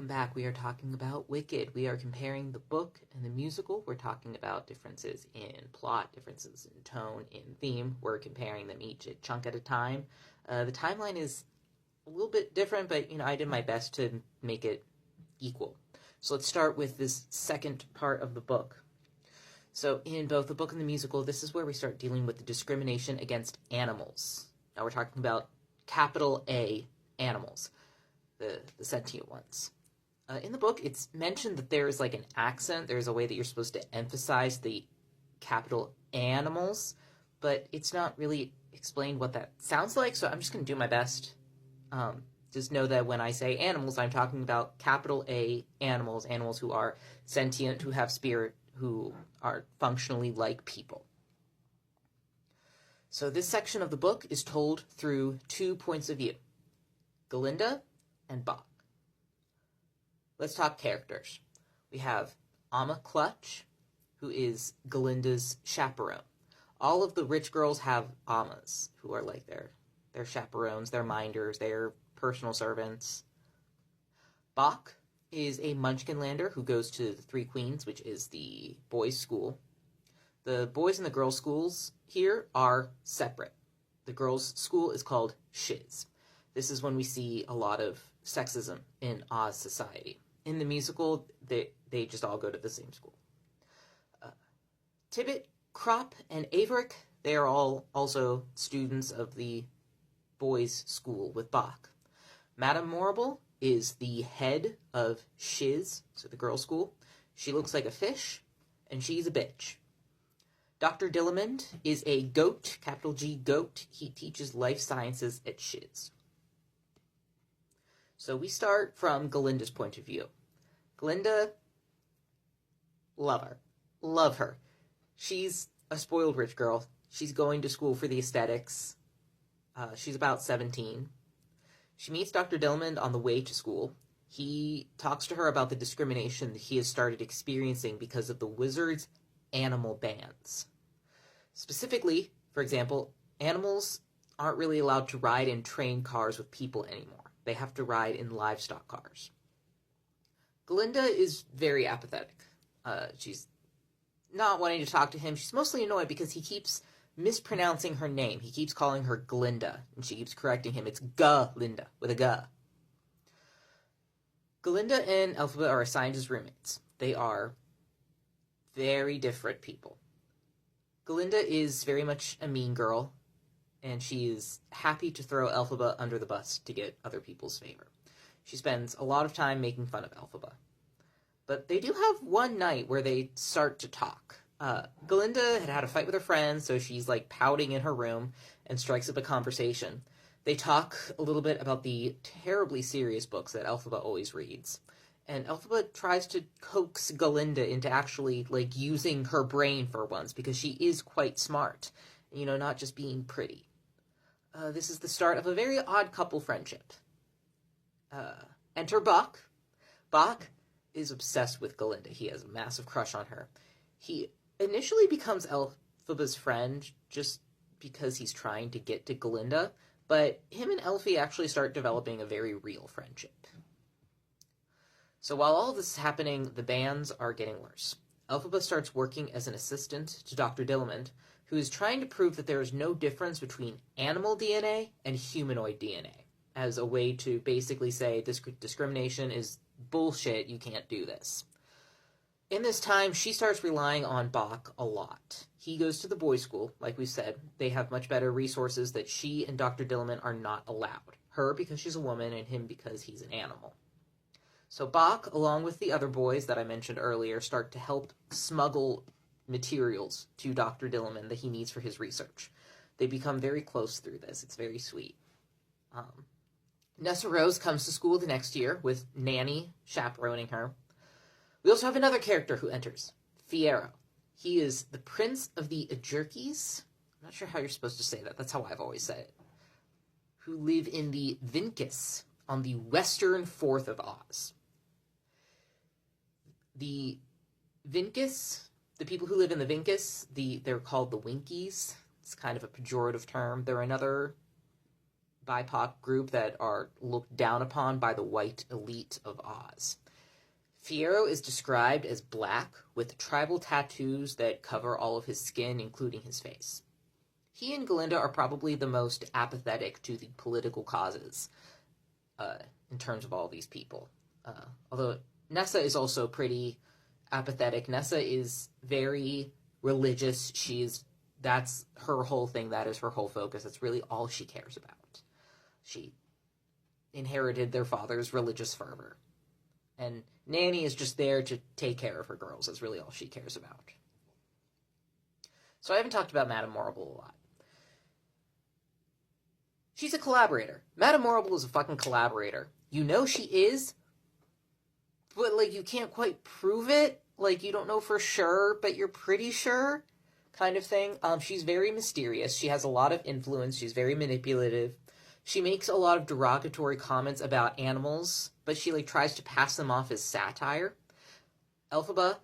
Welcome back. We are talking about Wicked. We are comparing the book and the musical. We're talking about differences in plot, differences in tone, in theme. We're comparing them each a chunk at a time. The timeline is a little bit different, but I did my best to make it equal. So let's start with this second part of the book. So in both the book and the musical, this is where we start dealing with the discrimination against animals. Now we're talking about capital A animals, the sentient ones. In the book, it's mentioned that there is like an accent. There's a way that you're supposed to emphasize the capital animals, but it's not really explained what that sounds like, so I'm just going to do my best. Just know that when I say animals, I'm talking about capital A animals, animals who are sentient, who have spirit, who are functionally like people. So this section of the book is told through 2 points of view, Galinda and Bach. Let's talk characters. We have Amma Clutch, who is Galinda's chaperone. All of the rich girls have Ammas, who are like their chaperones, their minders, their personal servants. Bach is a Munchkinlander who goes to the Three Queens, which is the boys' school. The boys' and the girls' schools here are separate. The girls' school is called Shiz. This is when we see a lot of sexism in Oz society. In the musical, they just all go to the same school. Tibbet, Crop, and Averick, they are all also students of the boys' school with Bach. Madame Morrible is the head of Shiz, so the girls' school. She looks like a fish, and she's a bitch. Dr. Dillamond is a goat, capital G goat. He teaches life sciences at Shiz. So we start from Galinda's point of view. Galinda, love her. She's a spoiled rich girl. She's going to school for the aesthetics. She's about 17. She meets Dr. Dillamond on the way to school. He talks to her about the discrimination that he has started experiencing because of the wizards' animal bans. Specifically, for example, animals aren't really allowed to ride in train cars with people anymore. They have to ride in livestock cars. Galinda is very apathetic. She's not wanting to talk to him. She's mostly annoyed because he keeps mispronouncing her name. He keeps calling her Galinda, and she keeps correcting him. It's Galinda, with a G. Galinda and Elphaba are assigned as roommates. They are very different people. Galinda is very much a mean girl, and she is happy to throw Elphaba under the bus to get other people's favor. She spends a lot of time making fun of Elphaba. But they do have one night where they start to talk. Galinda had a fight with her friends, so she's like pouting in her room and strikes up a conversation. They talk a little bit about the terribly serious books that Elphaba always reads. And Elphaba tries to coax Galinda into actually like using her brain for once, because she is quite smart. Not just being pretty. This is the start of a very odd couple friendship. Enter Bach. Bach is obsessed with Galinda. He has a massive crush on her. He initially becomes Elphaba's friend just because he's trying to get to Galinda, but him and Elfie actually start developing a very real friendship. So while all this is happening, the bans are getting worse. Elphaba starts working as an assistant to Dr. Dillamond, who is trying to prove that there is no difference between animal DNA and humanoid DNA, as a way to basically say this discrimination is bullshit, you can't do this. In this time, she starts relying on Bach a lot. He goes to the boys' school, like we said. They have much better resources that she and Dr. Dillamond are not allowed. Her because she's a woman, and him because he's an animal. So Bach, along with the other boys that I mentioned earlier, start to help smuggle materials to Dr. Dillamond that he needs for his research. They become very close through this. It's very sweet. Nessa Rose comes to school the next year with Nanny chaperoning her. We also have another character who enters, Fiyero. He is the prince of the Ajerkes. I'm not sure how you're supposed to say that. That's how I've always said it. Who live in the Vincus on the western fourth of Oz. The Vincus, the people who live in the Vincus, they're called the Winkies. It's kind of a pejorative term. They're another BIPOC group that are looked down upon by the white elite of Oz. Fiyero is described as black, with tribal tattoos that cover all of his skin, including his face. He and Galinda are probably the most apathetic to the political causes in terms of all these people. Although Nessa is also pretty apathetic. Nessa is very religious. That's her whole thing. That is her whole focus. That's really all she cares about. She inherited their father's religious fervor. And Nanny is just there to take care of her girls. That's really all she cares about. So I haven't talked about Madame Morrible a lot. She's a collaborator. Madame Morrible is a fucking collaborator. You know she is, but, like, you can't quite prove it. Like, you don't know for sure, but you're pretty sure, kind of thing. She's very mysterious. She has a lot of influence. She's very manipulative. She makes a lot of derogatory comments about animals, but she, like, tries to pass them off as satire. Elphaba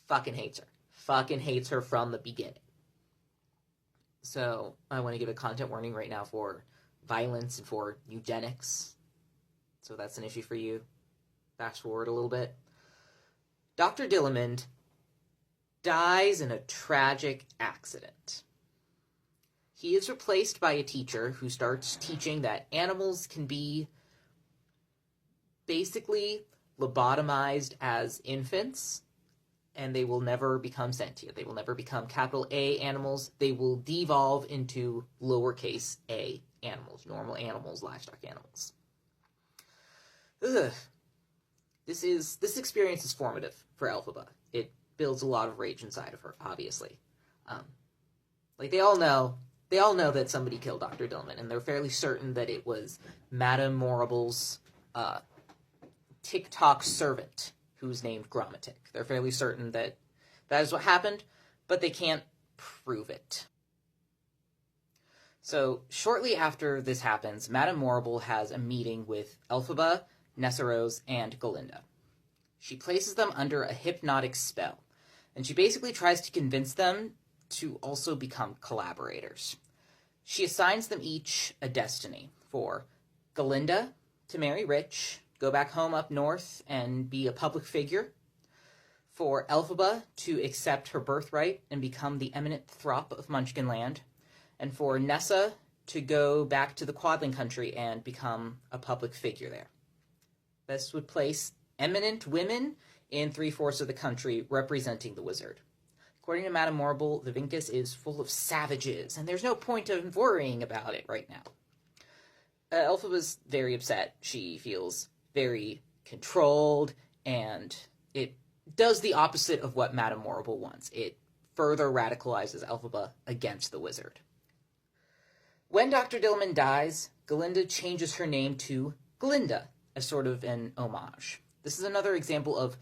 fucking hates her. Fucking hates her from the beginning. So, I want to give a content warning right now for violence and for eugenics. So that's an issue for you. Fast forward a little bit. Dr. Dillamond dies in a tragic accident. He is replaced by a teacher who starts teaching that animals can be basically lobotomized as infants, and they will never become sentient. They will never become capital A animals. They will devolve into lowercase a animals, normal animals, livestock animals. Ugh. This experience is formative for Elphaba. It builds a lot of rage inside of her, obviously. Like, they all know that somebody killed Dr. Dillamond, and they're fairly certain that it was Madame Morrible's TikTok servant, who's named Grammatic. They're fairly certain that that is what happened, but they can't prove it. So, shortly after this happens, Madame Morrible has a meeting with Elphaba, Nessarose, and Galinda. She places them under a hypnotic spell, and she basically tries to convince them to also become collaborators. She assigns them each a destiny. For Galinda to marry rich, go back home up north, and be a public figure. For Elphaba to accept her birthright and become the eminent Throp of Munchkinland. And for Nessa to go back to the Quadling country and become a public figure there. This would place eminent women in 3/4 of the country representing the wizard. According to Madame Morrible, the Vinkus is full of savages, and there's no point of worrying about it right now. Elphaba's very upset. She feels very controlled, and it does the opposite of what Madame Morrible wants. It further radicalizes Elphaba against the wizard. When Dr. Dillamond dies, Galinda changes her name to Glinda, as sort of an homage. This is another example of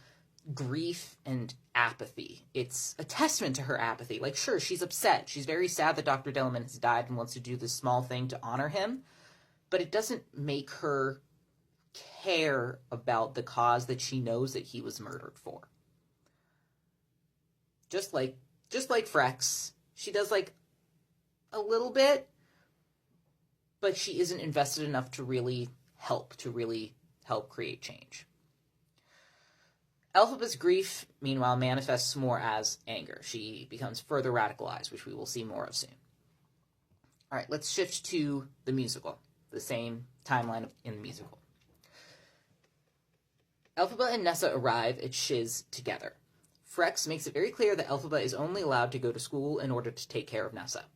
grief and apathy. It's a testament to her apathy. Like, sure, she's upset. She's very sad that Dr. Dillamond has died and wants to do this small thing to honor him, but it doesn't make her care about the cause that she knows that he was murdered for. Just like Frex, she does, like, a little bit, but she isn't invested enough to really help create change. Elphaba's grief, meanwhile, manifests more as anger. She becomes further radicalized, which we will see more of soon. All right, let's shift to the musical, the same timeline in the musical. Elphaba and Nessa arrive at Shiz together. Frex makes it very clear that Elphaba is only allowed to go to school in order to take care of Nessa.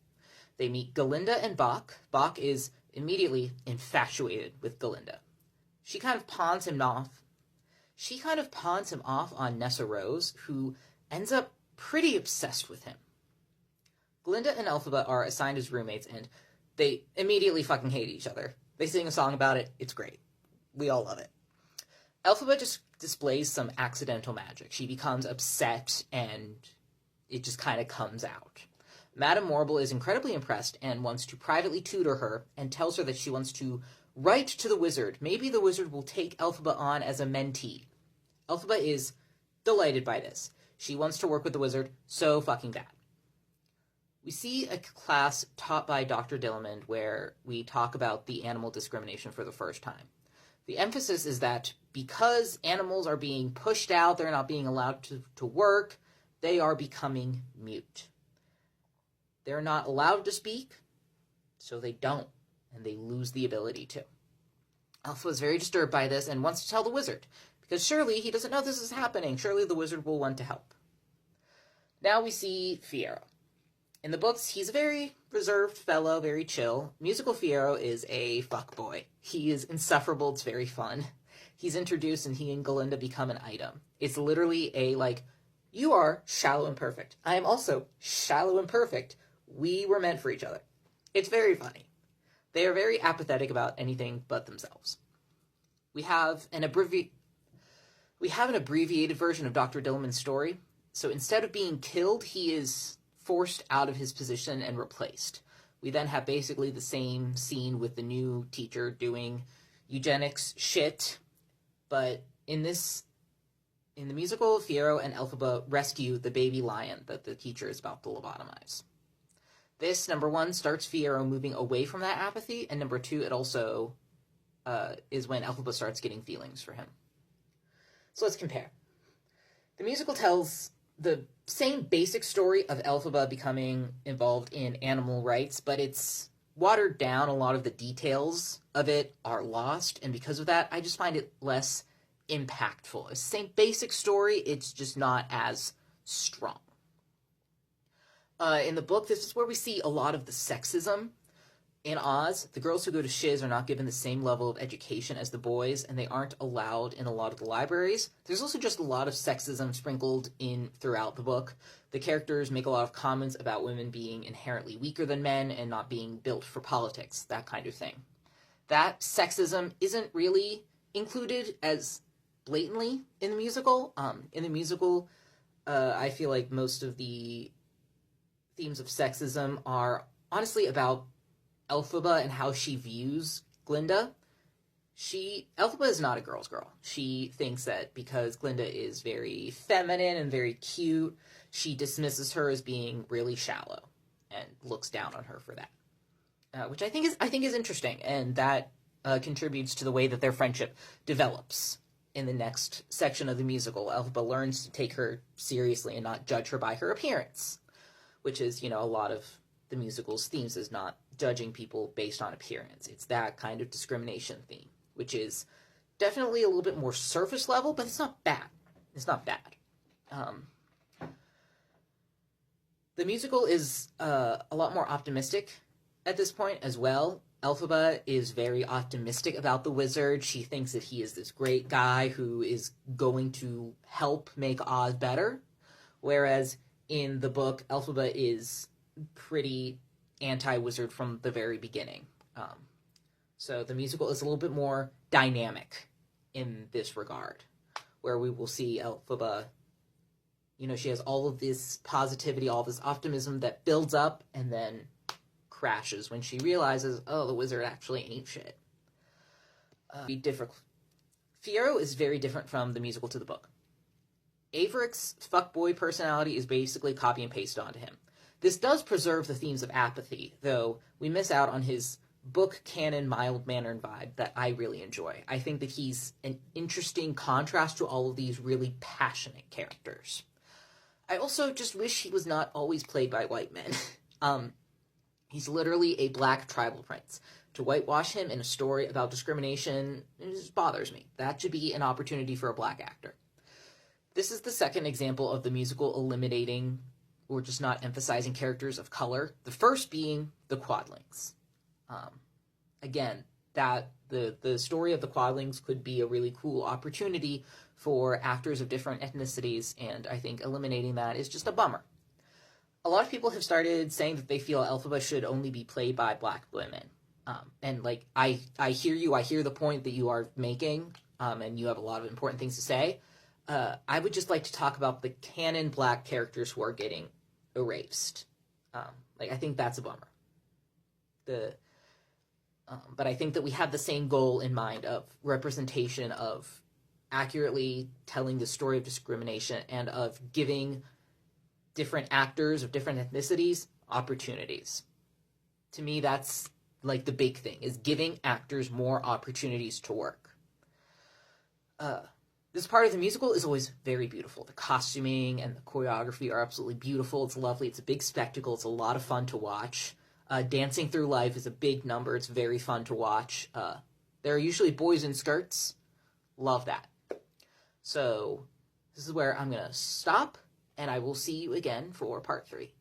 They meet Galinda and Bach. Bach is immediately infatuated with Galinda. She kind of pawns him off on Nessarose, who ends up pretty obsessed with him. Galinda and Elphaba are assigned as roommates, and they immediately fucking hate each other. They sing a song about it. It's great. We all love it. Elphaba just displays some accidental magic. She becomes upset, and it just kind of comes out. Madame Morrible is incredibly impressed and wants to privately tutor her and tells her that she wants to write to the wizard. Maybe the wizard will take Elphaba on as a mentee. Elphaba is delighted by this. She wants to work with the wizard so fucking bad. We see a class taught by Dr. Dillamond where we talk about the animal discrimination for the first time. The emphasis is that because animals are being pushed out, they're not being allowed to work, they are becoming mute. They're not allowed to speak, so they don't, and they lose the ability to. Alpha is very disturbed by this and wants to tell the wizard, because surely he doesn't know this is happening. Surely the wizard will want to help. Now we see Fiyero. In the books, he's a very reserved fellow, very chill. Musical Fiyero is a fuckboy. He is insufferable, it's very fun. He's introduced and he and Galinda become an item. It's literally a, like, you are shallow and perfect. I am also shallow and perfect. We were meant for each other. It's very funny. They are very apathetic about anything but themselves. We have an abbreviated version of Dr. Dillamond's story. So instead of being killed, he is forced out of his position and replaced. We then have basically the same scene with the new teacher doing eugenics shit, but in the musical, Fiyero and Elphaba rescue the baby lion that the teacher is about to lobotomize. This, number one, starts Fiyero moving away from that apathy, and number two, it also is when Elphaba starts getting feelings for him. So let's compare. The musical tells the same basic story of Elphaba becoming involved in animal rights, but it's watered down. A lot of the details of it are lost, and because of that, I just find it less impactful. It's the same basic story, it's just not as strong. In the book, this is where we see a lot of the sexism. In Oz, the girls who go to Shiz are not given the same level of education as the boys, and they aren't allowed in a lot of the libraries. There's also just a lot of sexism sprinkled in throughout the book. The characters make a lot of comments about women being inherently weaker than men and not being built for politics, that kind of thing. That sexism isn't really included as blatantly in the musical. I feel like most of the themes of sexism are honestly about Elphaba and how she views Glinda. Elphaba is not a girl's girl. She thinks that because Glinda is very feminine and very cute, she dismisses her as being really shallow and looks down on her for that, which I think is interesting, and that contributes to the way that their friendship develops. In the next section of the musical, Elphaba learns to take her seriously and not judge her by her appearance, which is, a lot of the musical's themes is not judging people based on appearance. It's that kind of discrimination theme, which is definitely a little bit more surface level, but it's not bad. It's not bad. The musical is a lot more optimistic at this point as well. Elphaba is very optimistic about the wizard. She thinks that he is this great guy who is going to help make Oz better, whereas in the book, Elphaba is pretty anti-wizard from the very beginning. So the musical is a little bit more dynamic in this regard, where we will see Elphaba, she has all of this positivity, all this optimism that builds up and then crashes when she realizes, oh, the wizard actually ain't shit. Fiyero is very different from the musical to the book. Averick's fuckboy personality is basically copy and paste onto him. This does preserve the themes of apathy, though we miss out on his book canon mild-mannered vibe that I really enjoy. I think that he's an interesting contrast to all of these really passionate characters. I also just wish he was not always played by white men. He's literally a black tribal prince. To whitewash him in a story about discrimination, it just bothers me. That should be an opportunity for a black actor. This is the second example of the musical eliminating or just not emphasizing characters of color. The first being the Quadlings. Again, that the story of the Quadlings could be a really cool opportunity for actors of different ethnicities, and I think eliminating that is just a bummer. A lot of people have started saying that they feel Elphaba should only be played by black women. And I hear you, I hear the point that you are making, and you have a lot of important things to say. I would just like to talk about the canon black characters who are getting erased. I think that's a bummer. But I think that we have the same goal in mind of representation, of accurately telling the story of discrimination, and of giving different actors of different ethnicities opportunities. To me, that's like the big thing, is giving actors more opportunities to work. This part of the musical is always very beautiful. The costuming and the choreography are absolutely beautiful. It's lovely. It's a big spectacle. It's a lot of fun to watch. Dancing Through Life is a big number. It's very fun to watch. There are usually boys in skirts. Love that. So this is where I'm going to stop, and I will see you again for part 3.